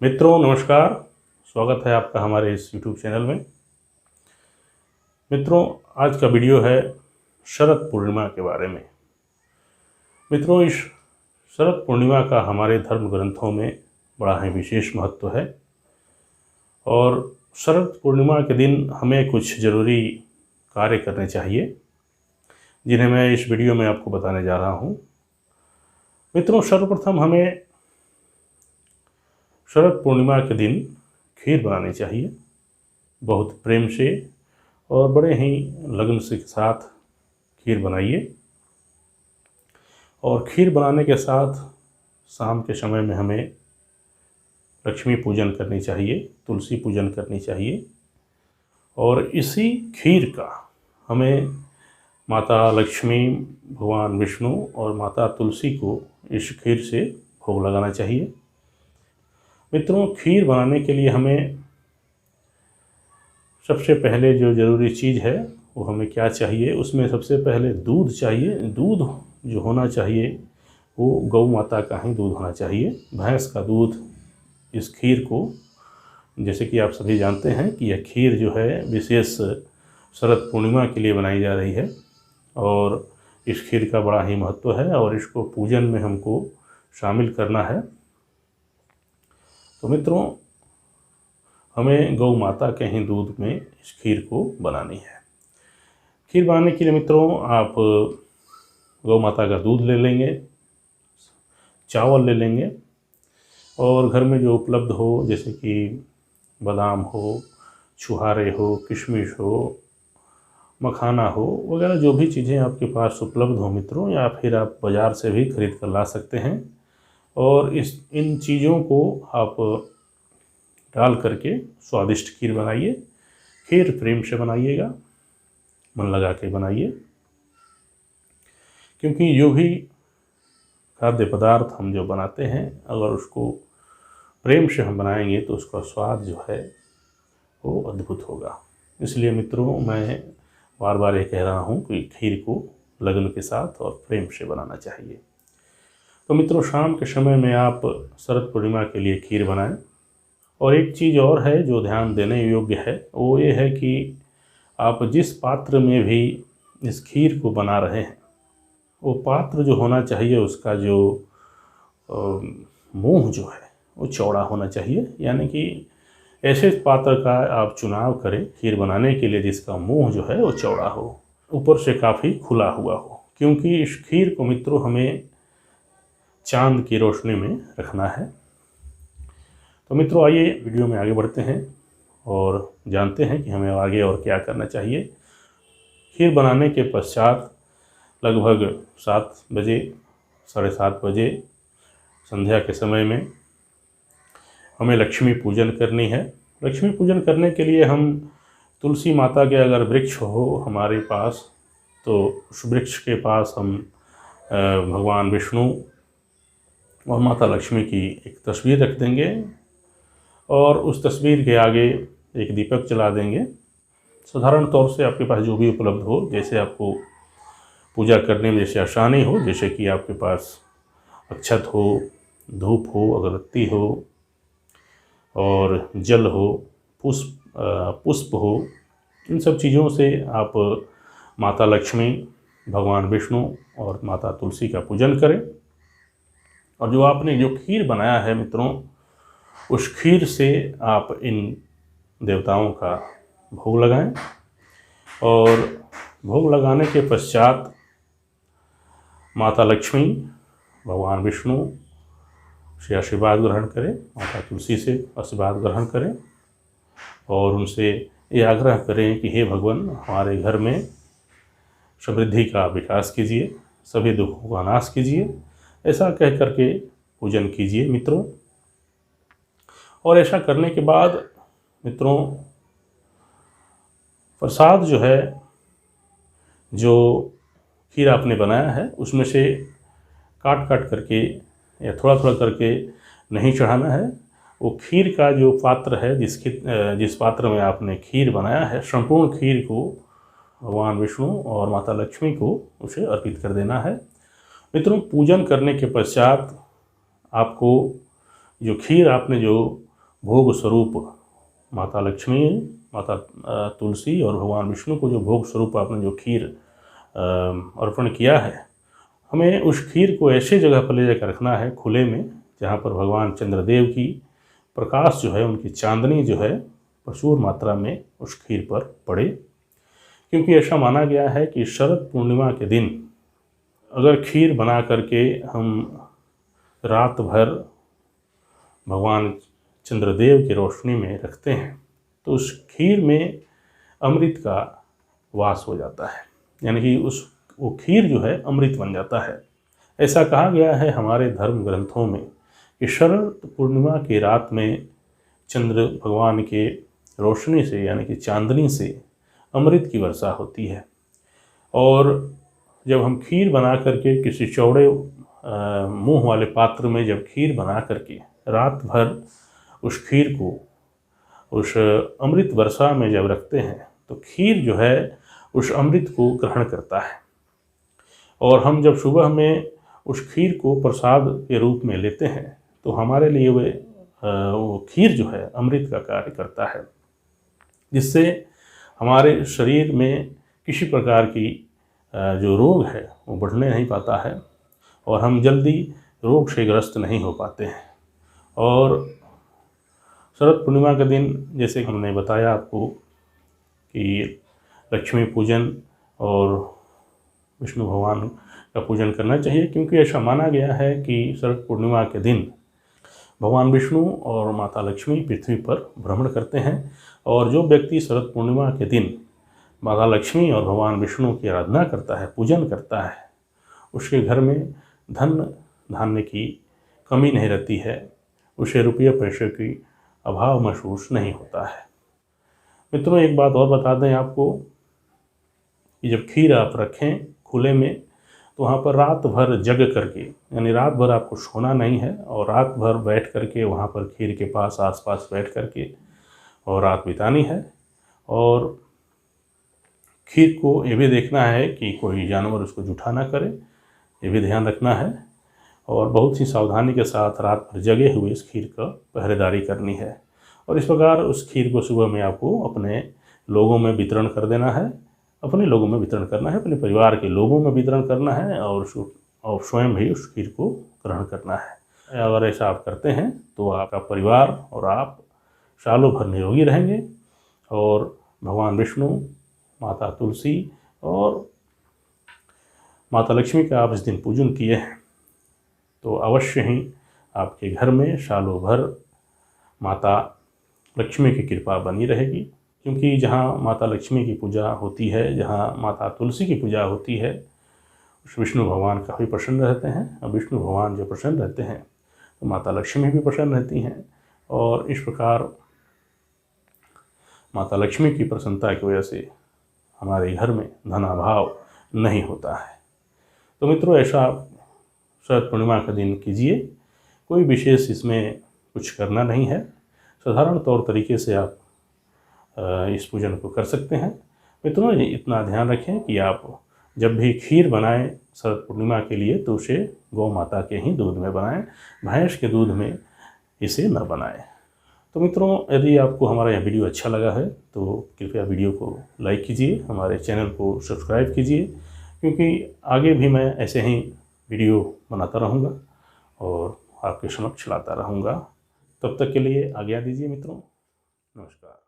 मित्रों नमस्कार, स्वागत है आपका हमारे इस YouTube चैनल में। मित्रों, आज का वीडियो है शरद पूर्णिमा के बारे में। मित्रों, इस शरद पूर्णिमा का हमारे धर्म ग्रंथों में बड़ा ही विशेष महत्व है और शरद पूर्णिमा के दिन हमें कुछ ज़रूरी कार्य करने चाहिए, जिन्हें मैं इस वीडियो में आपको बताने जा रहा हूँ। मित्रों, सर्वप्रथम हमें शरद पूर्णिमा के दिन खीर बनानी चाहिए, बहुत प्रेम से और बड़े ही लगन से साथ खीर बनाइए। और खीर बनाने के साथ शाम के समय में हमें लक्ष्मी पूजन करनी चाहिए, तुलसी पूजन करनी चाहिए। और इसी खीर का हमें माता लक्ष्मी, भगवान विष्णु और माता तुलसी को इस खीर से भोग लगाना चाहिए। मित्रों, खीर बनाने के लिए हमें सबसे पहले जो ज़रूरी चीज़ है वो हमें क्या चाहिए, उसमें सबसे पहले दूध चाहिए। दूध जो होना चाहिए वो गौ माता का ही दूध होना चाहिए, भैंस का दूध। इस खीर को, जैसे कि आप सभी जानते हैं कि यह खीर जो है विशेष शरद पूर्णिमा के लिए बनाई जा रही है और इस खीर का बड़ा ही महत्व है और इसको पूजन में हमको शामिल करना है। तो मित्रों, हमें गौ माता के ही दूध में इस खीर को बनानी है। खीर बनाने के लिए मित्रों आप गौ माता का दूध ले लेंगे, चावल ले लेंगे और घर में जो उपलब्ध हो, जैसे कि बादाम हो, छुहारे हो, किशमिश हो, मखाना हो वगैरह, जो भी चीज़ें आपके पास उपलब्ध हो मित्रों, या फिर आप बाज़ार से भी खरीद कर ला सकते हैं। और इन चीज़ों को आप डाल करके स्वादिष्ट खीर बनाइए। खीर प्रेम से बनाइएगा, मन लगा के बनाइए, क्योंकि जो भी खाद्य पदार्थ हम जो बनाते हैं अगर उसको प्रेम से हम बनाएंगे तो उसका स्वाद जो है वो अद्भुत होगा। इसलिए मित्रों, मैं बार बार ये कह रहा हूँ कि खीर को लगन के साथ और प्रेम से बनाना चाहिए। तो मित्रों, शाम के समय में आप शरद पूर्णिमा के लिए खीर बनाएं। और एक चीज़ और है जो ध्यान देने योग्य है, वो ये है कि आप जिस पात्र में भी इस खीर को बना रहे हैं वो पात्र जो होना चाहिए, उसका जो मुंह जो है वो चौड़ा होना चाहिए। यानी कि ऐसे पात्र का आप चुनाव करें खीर बनाने के लिए जिसका मुंह जो है वो चौड़ा हो, ऊपर से काफ़ी खुला हुआ हो, क्योंकि इस खीर को मित्रों हमें चांद की रोशनी में रखना है। तो मित्रों, आइए वीडियो में आगे बढ़ते हैं और जानते हैं कि हमें आगे और क्या करना चाहिए। खीर बनाने के पश्चात लगभग 7 बजे, 7:30 बजे संध्या के समय में हमें लक्ष्मी पूजन करनी है। लक्ष्मी पूजन करने के लिए हम तुलसी माता के अगर वृक्ष हो हमारे पास तो उस वृक्ष के पास हम भगवान विष्णु और माता लक्ष्मी की एक तस्वीर रख देंगे और उस तस्वीर के आगे एक दीपक जला देंगे। साधारण तौर से आपके पास जो भी उपलब्ध हो, जैसे आपको पूजा करने में जैसे आसानी हो, जैसे कि आपके पास अक्षत हो, धूप हो, अगरबत्ती हो और जल हो, पुष्प हो, इन सब चीज़ों से आप माता लक्ष्मी, भगवान विष्णु और माता तुलसी का पूजन करें। और जो आपने जो खीर बनाया है मित्रों, उस खीर से आप इन देवताओं का भोग लगाएं और भोग लगाने के पश्चात माता लक्ष्मी, भगवान विष्णु से आशीर्वाद ग्रहण करें, माता तुलसी से आशीर्वाद ग्रहण करें और उनसे ये आग्रह करें कि हे भगवान, हमारे घर में समृद्धि का विकास कीजिए, सभी दुखों का नाश कीजिए, ऐसा कह करके पूजन कीजिए मित्रों। और ऐसा करने के बाद मित्रों, प्रसाद जो है, जो खीर आपने बनाया है उसमें से काट काट करके या थोड़ा थोड़ा करके नहीं चढ़ाना है। वो खीर का जो पात्र है, जिस पात्र में आपने खीर बनाया है, संपूर्ण खीर को भगवान विष्णु और माता लक्ष्मी को उसे अर्पित कर देना है। मित्रों, पूजन करने के पश्चात आपको जो खीर आपने जो भोग स्वरूप माता लक्ष्मी, माता तुलसी और भगवान विष्णु को जो भोग स्वरूप आपने जो खीर अर्पण किया है, हमें उस खीर को ऐसे जगह पर ले जाकर रखना है खुले में, जहाँ पर भगवान चंद्रदेव की प्रकाश जो है, उनकी चांदनी जो है प्रचुर मात्रा में उस खीर पर पड़े। क्योंकि ऐसा माना गया है कि शरद पूर्णिमा के दिन अगर खीर बना करके हम रात भर भगवान चंद्रदेव की रोशनी में रखते हैं तो उस खीर में अमृत का वास हो जाता है, यानी कि वो खीर जो है अमृत बन जाता है। ऐसा कहा गया है हमारे धर्म ग्रंथों में कि शरद पूर्णिमा की रात में चंद्र भगवान के रोशनी से, यानी कि चांदनी से अमृत की वर्षा होती है। और जब हम खीर बना करके किसी चौड़े मुंह वाले पात्र में जब खीर बना करके रात भर उस खीर को उस अमृत वर्षा में जब रखते हैं तो खीर जो है उस अमृत को ग्रहण करता है। और हम जब सुबह में उस खीर को प्रसाद के रूप में लेते हैं तो हमारे लिए वो खीर जो है अमृत का कार्य करता है, जिससे हमारे शरीर में किसी प्रकार की जो रोग है वो बढ़ने नहीं पाता है और हम जल्दी रोग से ग्रस्त नहीं हो पाते हैं। और शरद पूर्णिमा के दिन जैसे हमने बताया आपको कि लक्ष्मी पूजन और विष्णु भगवान का पूजन करना चाहिए, क्योंकि ऐसा माना गया है कि शरद पूर्णिमा के दिन भगवान विष्णु और माता लक्ष्मी पृथ्वी पर भ्रमण करते हैं। और जो व्यक्ति शरद पूर्णिमा के दिन माता लक्ष्मी और भगवान विष्णु की आराधना करता है, पूजन करता है, उसके घर में धन धान्य की कमी नहीं रहती है, उसे रुपये पैसे की अभाव महसूस नहीं होता है। मित्रों, एक बात और बता दें आपको कि जब खीर आप रखें खुले में तो वहाँ पर रात भर जग करके, यानी रात भर आपको सोना नहीं है और रात भर बैठ करके वहाँ पर खीर के पास आसपास बैठ करके और रात बितानी है। और खीर को ये भी देखना है कि कोई जानवर उसको जूठा ना करे, ये भी ध्यान रखना है। और बहुत ही सावधानी के साथ रात भर जगे हुए इस खीर का पहरेदारी करनी है। और इस प्रकार उस खीर को सुबह में आपको अपने लोगों में वितरण कर देना है, अपने लोगों में वितरण करना है, अपने परिवार के लोगों में वितरण करना है और स्वयं भी उस खीर को ग्रहण करना है। अगर ऐसा आप करते हैं तो आपका परिवार और आप सालों भर निरोगी रहेंगे। और भगवान विष्णु, माता तुलसी और माता लक्ष्मी का आप इस दिन पूजन किए हैं तो अवश्य ही आपके घर में सालों भर माता लक्ष्मी की कृपा बनी रहेगी। क्योंकि जहाँ माता लक्ष्मी की पूजा होती है, जहाँ माता तुलसी की पूजा होती है, उस विष्णु भगवान काफ़ी प्रसन्न रहते हैं। और विष्णु भगवान जो प्रसन्न रहते हैं तो माता लक्ष्मी भी प्रसन्न रहती हैं। और इस प्रकार माता लक्ष्मी की प्रसन्नता की वजह से हमारे घर में धनाभाव नहीं होता है। तो मित्रों, ऐसा शरद पूर्णिमा का दिन कीजिए, कोई विशेष इसमें कुछ करना नहीं है, साधारण तौर तरीके से आप इस पूजन को कर सकते हैं। मित्रों, इतना ध्यान रखें कि आप जब भी खीर बनाएं शरद पूर्णिमा के लिए तो उसे गौ माता के ही दूध में बनाएं, भैंस के दूध में इसे न बनाएं। तो मित्रों, यदि आपको हमारा यह वीडियो अच्छा लगा है तो कृपया वीडियो को लाइक कीजिए, हमारे चैनल को सब्सक्राइब कीजिए, क्योंकि आगे भी मैं ऐसे ही वीडियो बनाता रहूँगा और आपके समक्ष लाता रहूँगा। तब तक के लिए आज्ञा दीजिए मित्रों, नमस्कार।